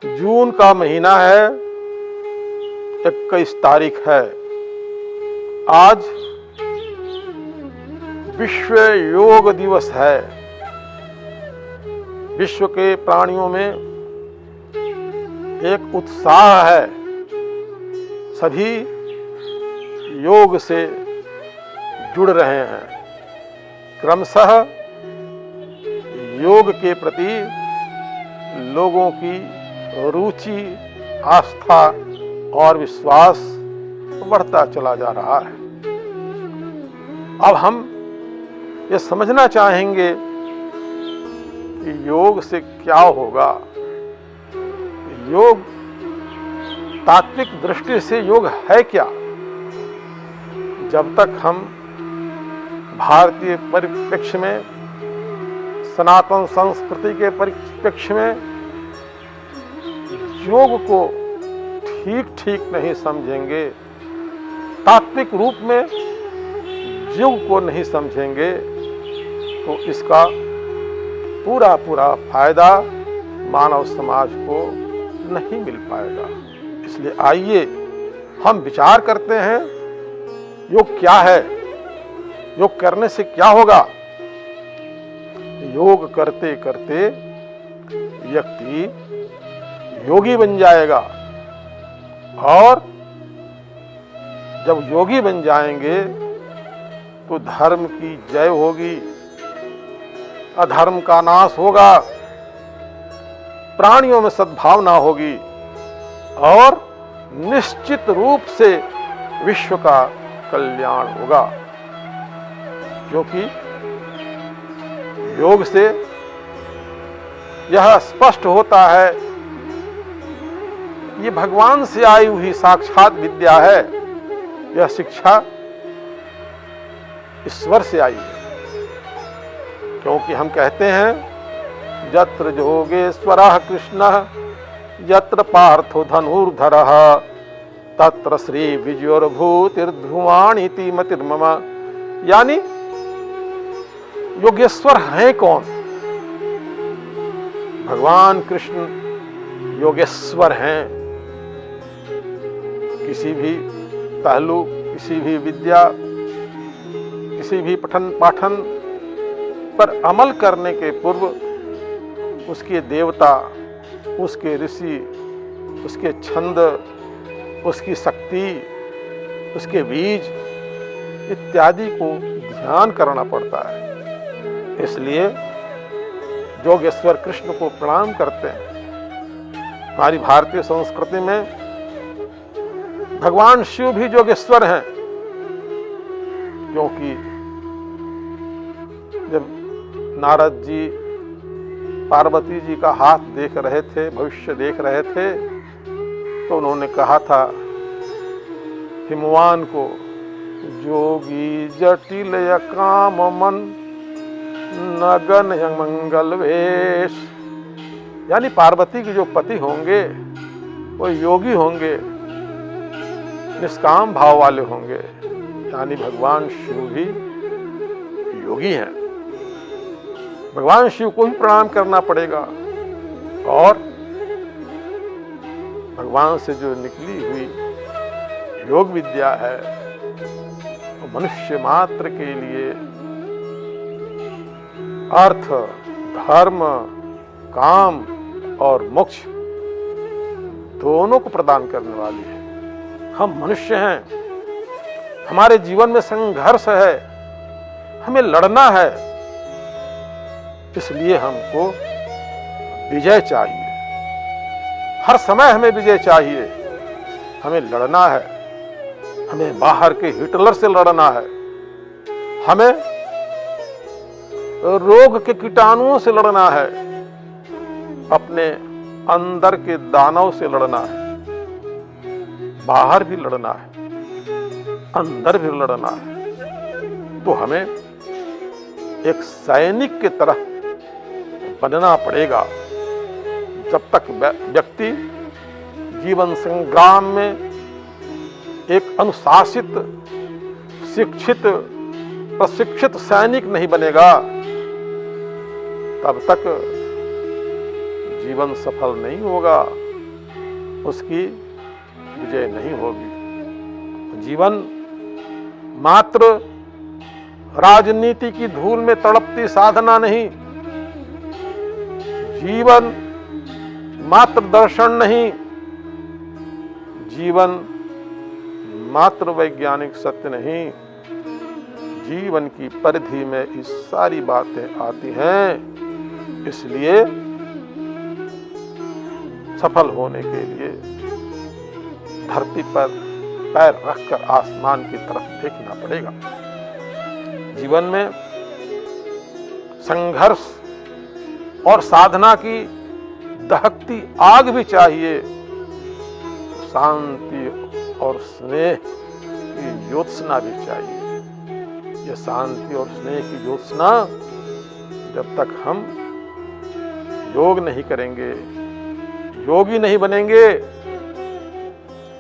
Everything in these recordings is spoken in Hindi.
जून का महीना है, 21 तारीख है। आज विश्व योग दिवस है। विश्व के प्राणियों में एक उत्साह है, सभी योग से जुड़ रहे हैं। क्रमशः योग के प्रति लोगों की रुचि, आस्था और विश्वास बढ़ता चला जा रहा है। अब हम ये समझना चाहेंगे कि योग से क्या होगा। योग तात्विक दृष्टि से योग है क्या? जब तक हम भारतीय परिप्रेक्ष्य में, सनातन संस्कृति के परिप्रेक्ष्य में योग को ठीक नहीं समझेंगे, तात्विक रूप में योग को नहीं समझेंगे, तो इसका पूरा फायदा मानव समाज को नहीं मिल पाएगा। इसलिए आइए हम विचार करते हैं, योग क्या है, योग करने से क्या होगा। योग करते करते व्यक्ति योगी बन जाएगा, और जब योगी बन जाएंगे तो धर्म की जय होगी, अधर्म का नाश होगा, प्राणियों में सद्भावना होगी और निश्चित रूप से विश्व का कल्याण होगा। क्योंकि योग से यह स्पष्ट होता है, ये भगवान से आई हुई साक्षात विद्या है। यह शिक्षा ईश्वर से आई है। क्योंकि हम कहते हैं, यत्र योगेश्वरः कृष्णः यत्र पार्थो धनुर्धरः तत्र श्री विजयोर्भूतिर्ध्रुवाणीति मतिर्मम। यानी योगेश्वर हैं कौन? भगवान कृष्ण योगेश्वर हैं। किसी भी पहलू, किसी भी विद्या, किसी भी पठन पाठन पर अमल करने के पूर्व उसके देवता, उसके ऋषि, उसके छंद, उसकी शक्ति, उसके बीज इत्यादि को ध्यान करना पड़ता है। इसलिए योगेश्वर कृष्ण को प्रणाम करते हैं। हमारी भारतीय संस्कृति में भगवान शिव भी योगेश्वर हैं। क्योंकि जब नारद जी पार्वती जी का हाथ देख रहे थे, भविष्य देख रहे थे, तो उन्होंने कहा था हिमवान को, जोगी जटिल काम मन नगन मंगल वेश। यानी पार्वती के जो पति होंगे वो योगी होंगे, निष्काम भाव वाले होंगे। यानी भगवान शिव भी योगी हैं। भगवान शिव को ही प्रणाम करना पड़ेगा। और भगवान से जो निकली हुई योग विद्या है, वो मनुष्य मात्र के लिए अर्थ, धर्म, काम और मोक्ष दोनों को प्रदान करने वाली है। हम मनुष्य हैं, हमारे जीवन में संघर्ष है, हमें लड़ना है। इसलिए हमको विजय चाहिए। हर समय हमें विजय चाहिए। हमें लड़ना है, हमें बाहर के हिटलर से लड़ना है, हमें रोग के कीटाणुओं से लड़ना है, अपने अंदर के दानव से लड़ना है। बाहर भी लड़ना है, अंदर भी लड़ना है। तो हमें एक सैनिक की तरह बनना पड़ेगा। जब तक व्यक्ति जीवन संग्राम में एक अनुशासित, शिक्षित, प्रशिक्षित सैनिक नहीं बनेगा, तब तक जीवन सफल नहीं होगा। उसकी विजय नहीं होगी। जीवन मात्र राजनीति की धूल में तड़पती साधना नहीं, जीवन मात्र दर्शन नहीं, जीवन मात्र वैज्ञानिक सत्य नहीं, जीवन की परिधि में ये सारी बातें आती हैं। इसलिए सफल होने के लिए धरती पर पैर रखकर आसमान की तरफ देखना पड़ेगा। जीवन में संघर्ष और साधना की दहकती आग भी चाहिए, शांति और स्नेह की ज्योत्सना भी चाहिए। यह शांति और स्नेह की ज्योत्सना जब तक हम योग नहीं करेंगे, योगी नहीं बनेंगे,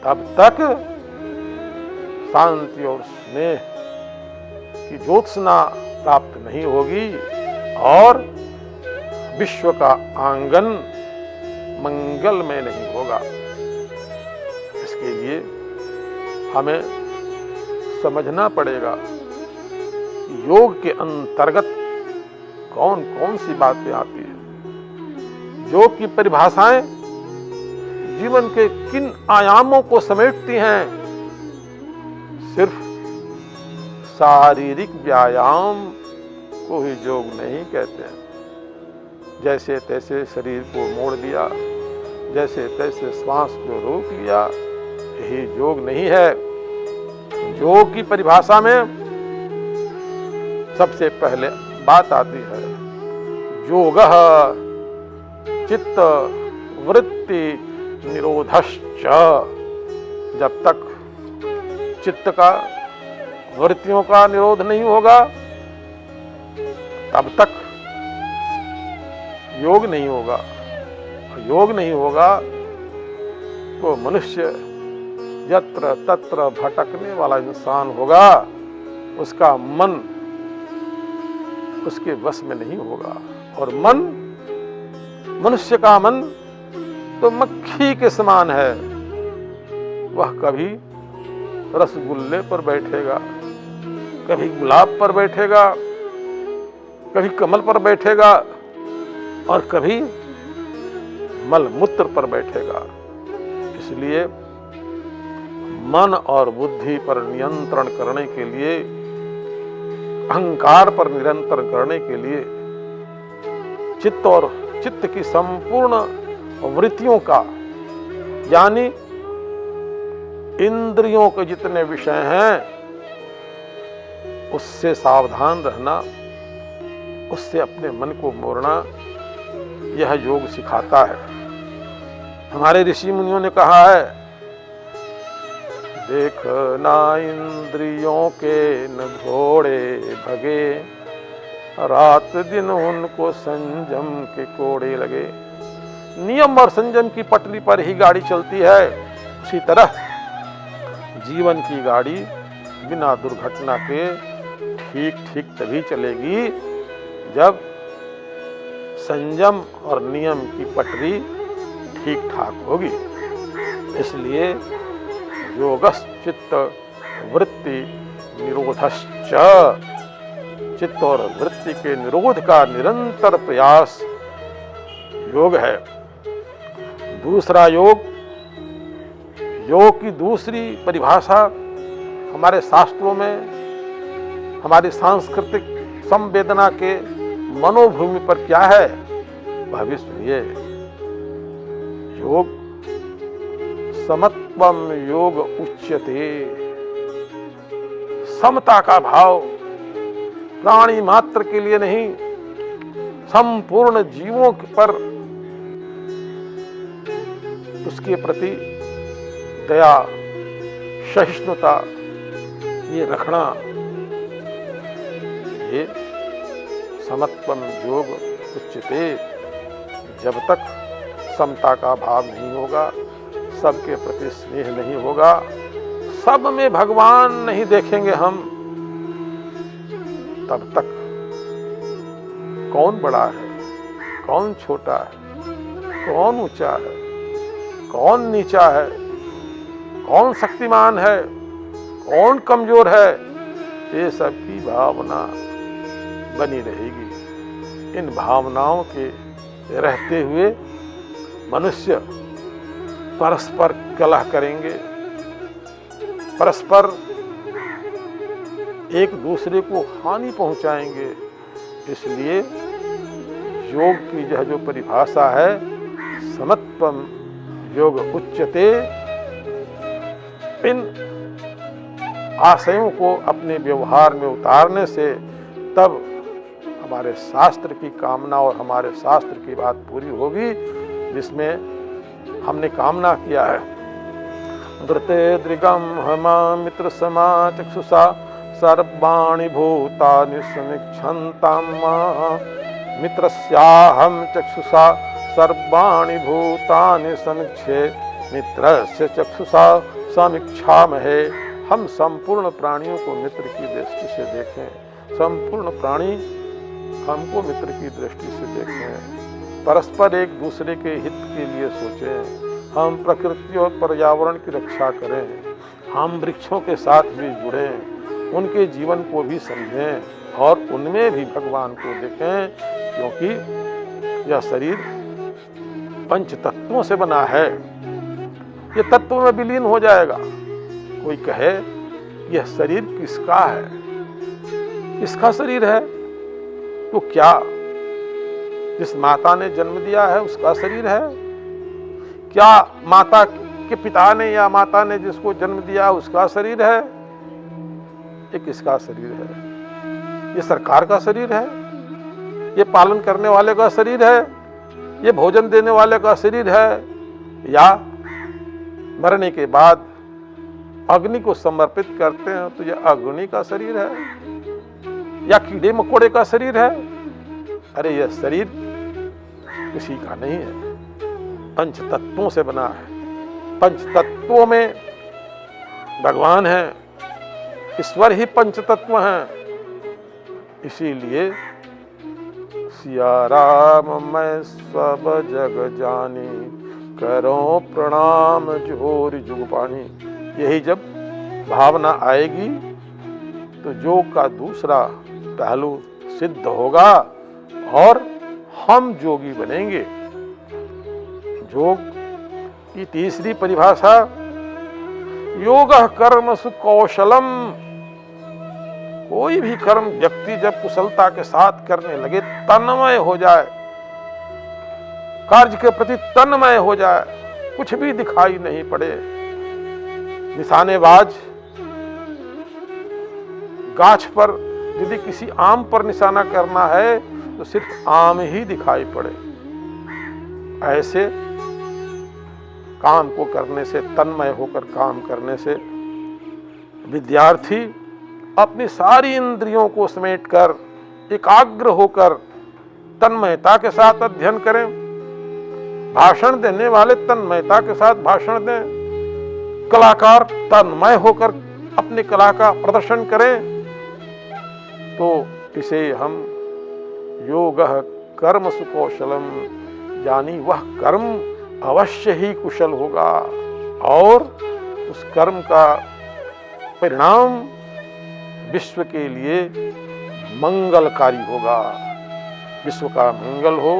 तब तक शांति और स्नेह की ज्योत्सना प्राप्त नहीं होगी और विश्व का आंगन मंगलमय नहीं होगा। इसके लिए हमें समझना पड़ेगा योग के अंतर्गत कौन कौन सी बातें आती हैं। योग की परिभाषाएं जीवन के किन आयामों को समेटती हैं। सिर्फ शारीरिक व्यायाम को ही योग नहीं कहते हैं। जैसे तैसे शरीर को मोड़ दिया, जैसे तैसे श्वास को रोक लिया, यही योग नहीं है। योग की परिभाषा में सबसे पहले बात आती है योगः चित्त वृत्ति निरोधश्च। जब तक चित्त का वृत्तियों का निरोध नहीं होगा तब तक योग नहीं होगा। योग नहीं होगा तो मनुष्य यत्र तत्र भटकने वाला इंसान होगा, उसका मन उसके वश में नहीं होगा। और मन, मनुष्य का मन तो मक्खी के समान है, वह कभी रसगुल्ले पर बैठेगा, कभी गुलाब पर बैठेगा, कभी कमल पर बैठेगा और कभी मलमूत्र पर बैठेगा। इसलिए मन और बुद्धि पर नियंत्रण करने के लिए, अहंकार पर नियंत्रण करने के लिए चित्त और चित्त की संपूर्ण वृत्तियों का, यानी इंद्रियों के जितने विषय हैं उससे सावधान रहना, उससे अपने मन को मोड़ना, यह योग सिखाता है। हमारे ऋषि मुनियों ने कहा है, देखना इंद्रियों के न घोड़े भगे, रात दिन उनको संयम के कोड़े लगे। नियम और संयम की पटरी पर ही गाड़ी चलती है। उसी तरह जीवन की गाड़ी बिना दुर्घटना के ठीक ठीक तभी चलेगी जब संयम और नियम की पटरी ठीक ठाक होगी। इसलिए योगश्चित्त वृत्ति निरोधश्च, चित्त और वृत्ति के निरोध का निरंतर प्रयास योग है। दूसरा योग, योग की दूसरी परिभाषा हमारे शास्त्रों में, हमारी सांस्कृतिक संवेदना के मनोभूमि पर क्या है वह भी सुनिए। योग समत्वम योग उच्यते, समता का भाव प्राणी मात्र के लिए नहीं, संपूर्ण जीवों पर उसके प्रति दया, सहिष्णुता ये रखना, ये समत्वम योग उच्यते। जब तक समता का भाव नहीं होगा, सबके प्रति स्नेह नहीं होगा, सब में भगवान नहीं देखेंगे हम, तब तक कौन बड़ा है, कौन छोटा है, कौन ऊंचा है, कौन नीचा है, कौन शक्तिमान है, कौन कमजोर है, ये सब की भावना बनी रहेगी। इन भावनाओं के रहते हुए मनुष्य परस्पर कलह करेंगे, परस्पर एक दूसरे को हानि पहुंचाएंगे। इसलिए योग की यह जो परिभाषा है, समत्वम योग उच्यते, इन आशयों को अपने व्यवहार में उतारने से तब हमारे शास्त्र की कामना और हमारे शास्त्र की बात पूरी होगी, जिसमें हमने कामना किया है। धृते दृगम हमा मित्र समा चक्षुषा सर्वाणि भूतानि समीक्षन्ताम् मित्रस्याहं चक्षुषा सर्वाणि भूतानि समीक्षे मित्रस्य चक्षुषा समीक्षामहे। हम संपूर्ण प्राणियों को मित्र की दृष्टि से देखें, संपूर्ण प्राणी हमको मित्र की दृष्टि से देखें, परस्पर एक दूसरे के हित के लिए सोचें, हम प्रकृति और पर्यावरण की रक्षा करें, हम वृक्षों के साथ भी जुड़ें, उनके जीवन को भी समझें और उनमें भी भगवान को देखें, क्योंकि यह शरीर पंच तत्वों से बना है, ये तत्वों में विलीन हो जाएगा। कोई कहे यह शरीर किसका है, किसका शरीर है, तो क्या जिस माता ने जन्म दिया है उसका शरीर है? क्या माता के पिता ने या माता ने जिसको जन्म दिया उसका शरीर है? ये किसका शरीर है? ये सरकार का शरीर है, ये पालन करने वाले का शरीर है, ये भोजन देने वाले का शरीर है, या मरने के बाद अग्नि को समर्पित करते हैं तो यह अग्नि का शरीर है, या कीड़े मकोड़े का शरीर है? अरे यह शरीर किसी का नहीं है, पंच तत्वों से बना है। पंच तत्वों में भगवान है, ईश्वर ही पंच तत्व हैं। इसीलिए सिया राम मैं सब जग जानी, करो प्रणाम जोर जुग पानी। यही जब भावना आएगी तो योग का दूसरा पहलू सिद्ध होगा और हम योगी बनेंगे। योग की तीसरी परिभाषा, योगः कर्मसु कौशलम। कोई भी कर्म व्यक्ति जब कुशलता के साथ करने लगे, तन्मय हो जाए, कार्य के प्रति तन्मय हो जाए, कुछ भी दिखाई नहीं पड़े। निशानेबाज गाछ पर यदि किसी आम पर निशाना करना है तो सिर्फ आम ही दिखाई पड़े। ऐसे काम को करने से, तन्मय होकर काम करने से विद्यार्थी अपनी सारी इंद्रियों को समेटकर एकाग्र होकर तन्मयता के साथ अध्ययन करें। भाषण देने वाले तन्मयता के साथ भाषण दें, कलाकार तन्मय होकर अपनी कला का प्रदर्शन करें। तो इसे हम योगः कर्मसु कौशलम, यानी वह कर्म अवश्य ही कुशल होगा और उस कर्म का परिणाम विश्व के लिए मंगलकारी होगा। विश्व का मंगल हो,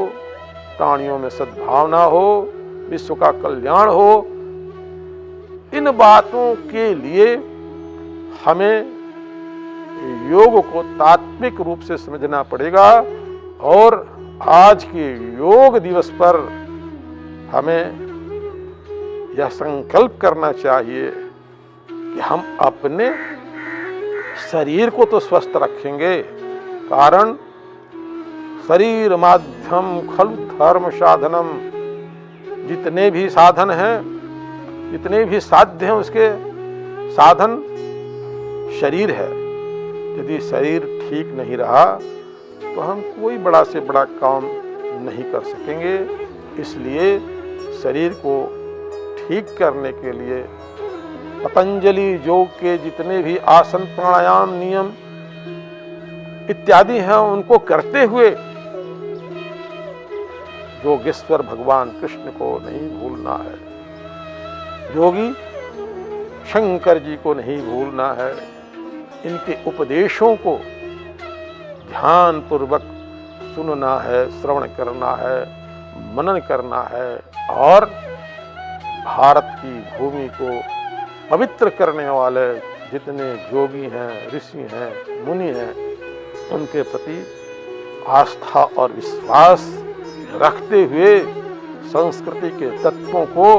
प्राणियों में सद्भावना हो, विश्व का कल्याण हो। इन बातों के लिए हमें योग को तात्विक रूप से समझना पड़ेगा और आज के योग दिवस पर हमें यह संकल्प करना चाहिए कि हम अपने शरीर को तो स्वस्थ रखेंगे, कारण शरीर माध्यम खलु धर्म साधनम। जितने भी साधन हैं, जितने भी साध्य हैं, उसके साधन शरीर है। यदि शरीर ठीक नहीं रहा तो हम कोई बड़ा से बड़ा काम नहीं कर सकेंगे। इसलिए शरीर को ठीक करने के लिए पतंजलि योग के जितने भी आसन, प्राणायाम, नियम इत्यादि हैं, उनको करते हुए योगेश्वर भगवान कृष्ण को नहीं भूलना है। योगी शंकर जी को नहीं भूलना है। इनके उपदेशों को ध्यानपूर्वक सुनना है, श्रवण करना है, मनन करना है और भारत की भूमि को पवित्र करने वाले जितने योगी हैं, ऋषि हैं, मुनि हैं, उनके प्रति आस्था और विश्वास रखते हुए संस्कृति के तत्वों को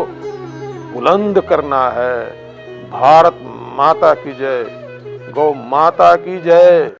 बुलंद करना है। भारत माता की जय, गौ माता की जय।